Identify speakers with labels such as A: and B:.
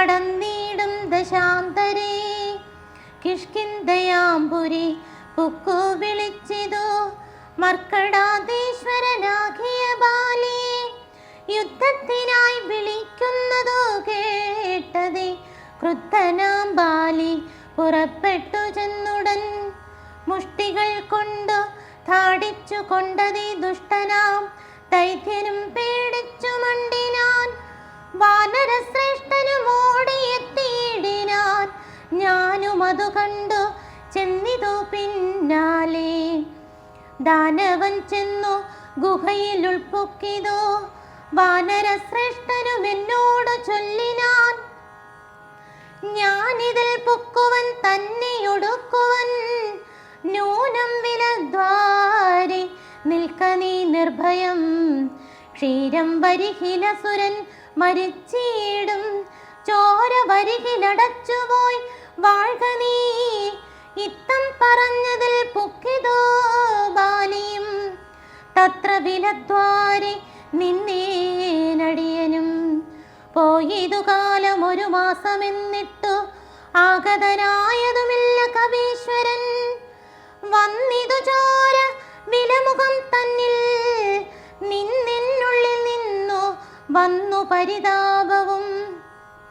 A: നടന്നിടും ദശാന്തരേ. കിഷ്കിന്ധയാംപുരി പുക്കു വിളിച്ചിതു മർക്കടാധീശ്വരനാകിയ ബാലിയെ. യുദ്ധത്തിനായി വിളിക്കുന്നതു കേട്ടതേ ക്രുദ്ധനാം ബാലി പുറപ്പെട്ടു ചെന്നുടൻ. മുഷ്ടികൾ കൊണ്ടു താടിച്ചു കൊണ്ടതീ ദുഷ്ടനാം ദൈത്യനും പേടിച്ചു മണ്ടിനാൻ. വാനരശ്രേഷ്ഠനും ഓടിയെത്തിയിടിനാൻ. ഞാനും അതു കണ്ടു ചെന്നിതു പിന്നാലെ. ദാനവൻ ചെന്നു ഗുഹയിൽ ഉൾപ്പൊക്കിതോ വാനരശ്രേഷ്ഠനും എന്നോട് ചൊല്ലിനാൻ. ഞാനിതിൽ പൊക്കുവൻ തന്നെയൊടുക്കുവൻ. നൂനം വിലദ്വാരി നിൽക്ക നീ നിർഭയം. ക്ഷീരം വരികിലസുരൻ മരിച്ചിടും. ചോര വരികിലടച്ചുപോയി വാഴ്ക നീ. ഇത്തം പറഞ്ഞതിൽ പൊക്കിതോ ബാലിയും. തത്ര വിലദ്വാരി നിന്നേനടിയനും. പോയിതു കാലം 1 മാസമെന്നിട്ടു ആഗതനായതുമില്ല കവീശ്വരൻ. വന്നിതു ചോര വിലമുഖം തന്നിൽ നിന്നെന്നുള്ളിൽ നിന്നു വന്നു പരിതാപ